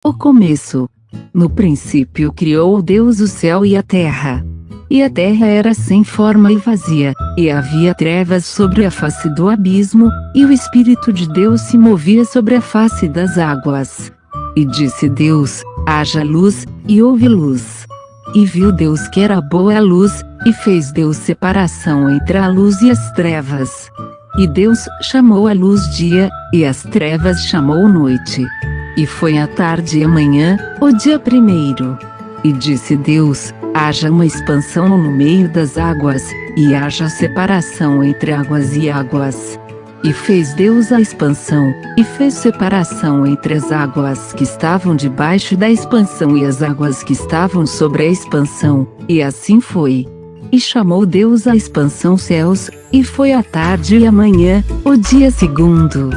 O começo. No princípio criou Deus o céu e a terra. E a terra era sem forma e vazia, e havia trevas sobre a face do abismo, e o Espírito de Deus se movia sobre a face das águas. E disse Deus: haja luz, e houve luz. E viu Deus que era boa a luz, e fez Deus separação entre a luz e as trevas. E Deus chamou a luz dia, e as trevas chamou noite. E foi a tarde e a manhã, o dia primeiro. E disse Deus: haja uma expansão no meio das águas, e haja separação entre águas e águas. E fez Deus a expansão, e fez separação entre as águas que estavam debaixo da expansão e as águas que estavam sobre a expansão, e assim foi. E chamou Deus a expansão céus, e foi a tarde e a manhã, o dia segundo.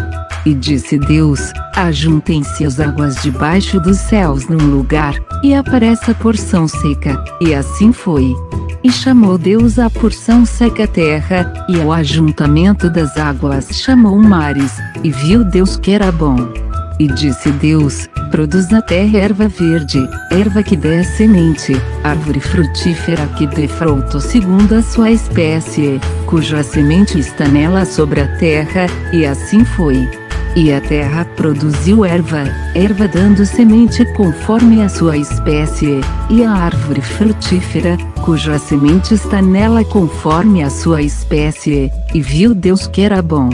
E disse Deus: ajuntem-se as águas debaixo dos céus num lugar, e apareça a porção seca, e assim foi. E chamou Deus a porção seca terra, e ao ajuntamento das águas chamou mares, e viu Deus que era bom. E disse Deus: produz na terra erva verde, erva que dê semente, árvore frutífera que dê fruto segundo a sua espécie, cuja semente está nela sobre a terra, e assim foi. E a terra produziu erva dando semente conforme a sua espécie, e a árvore frutífera, cuja semente está nela conforme a sua espécie, e viu Deus que era bom.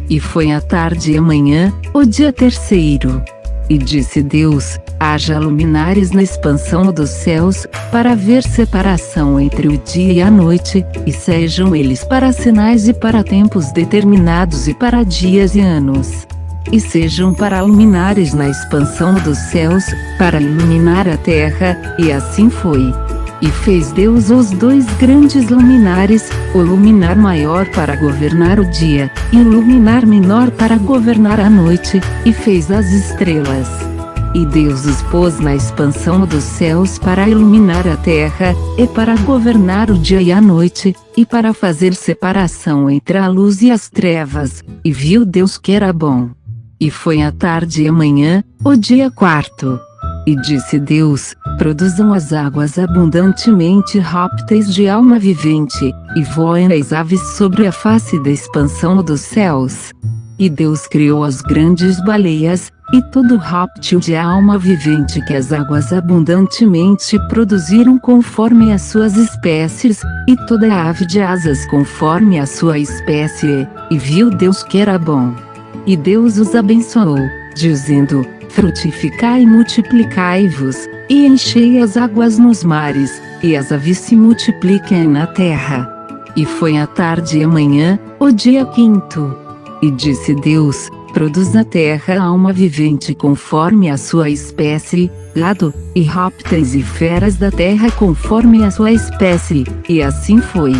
E foi a tarde e a manhã, o dia terceiro. E disse Deus: haja luminares na expansão dos céus, para haver separação entre o dia e a noite, e sejam eles para sinais e para tempos determinados e para dias e anos. E sejam para luminares na expansão dos céus, para iluminar a terra, e assim foi. E fez Deus os dois grandes luminares, o luminar maior para governar o dia, e o luminar menor para governar a noite, e fez as estrelas. E Deus os pôs na expansão dos céus para iluminar a terra, e para governar o dia e a noite, e para fazer separação entre a luz e as trevas, e viu Deus que era bom. E foi a tarde e a manhã, o dia quarto. E disse Deus: produzam as águas abundantemente répteis de alma vivente, e voem as aves sobre a face da expansão dos céus. E Deus criou as grandes baleias, e todo réptil de alma vivente que as águas abundantemente produziram conforme as suas espécies, e toda ave de asas conforme a sua espécie, e viu Deus que era bom. E Deus os abençoou, dizendo: frutificai e multiplicai-vos, e enchei as águas nos mares, e as aves se multipliquem na terra. E foi a tarde e a manhã, o dia quinto. E disse Deus: produz na terra alma vivente conforme a sua espécie, gado, e répteis e feras da terra conforme a sua espécie, e assim foi.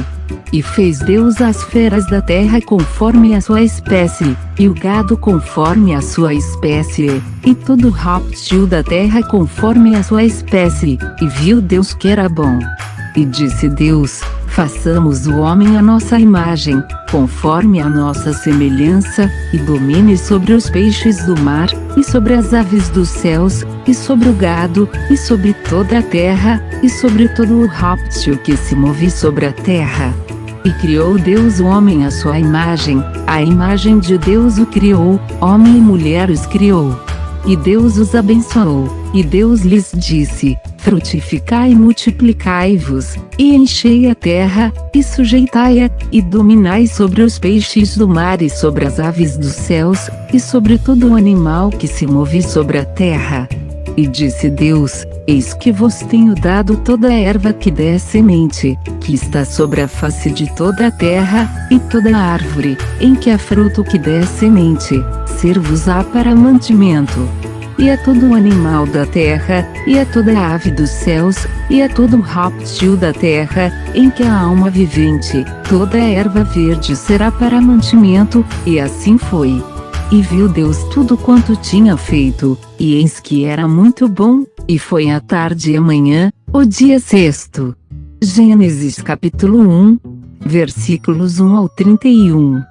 E fez Deus as feras da terra conforme a sua espécie, e o gado conforme a sua espécie, e todo réptil da terra conforme a sua espécie, e viu Deus que era bom. E disse Deus: façamos o homem à nossa imagem, conforme a nossa semelhança, e domine sobre os peixes do mar, e sobre as aves dos céus, e sobre o gado, e sobre toda a terra, e sobre todo o réptil que se move sobre a terra. E criou Deus o homem à sua imagem, a imagem de Deus o criou, homem e mulher os criou. E Deus os abençoou, e Deus lhes disse: frutificai e multiplicai-vos, e enchei a terra, e sujeitai-a, e dominai sobre os peixes do mar e sobre as aves dos céus, e sobre todo o animal que se move sobre a terra. E disse Deus: eis que vos tenho dado toda a erva que dê semente, que está sobre a face de toda a terra, e toda a árvore, em que há fruto que dê semente, ser-vos-á para mantimento. E a todo o animal da terra, e a toda a ave dos céus, e a todo o réptil da terra, em que há alma vivente, toda a erva verde será para mantimento, e assim foi. E viu Deus tudo quanto tinha feito, e eis que era muito bom, e foi a tarde e a manhã, o dia sexto. Gênesis capítulo 1, versículos 1 ao 31.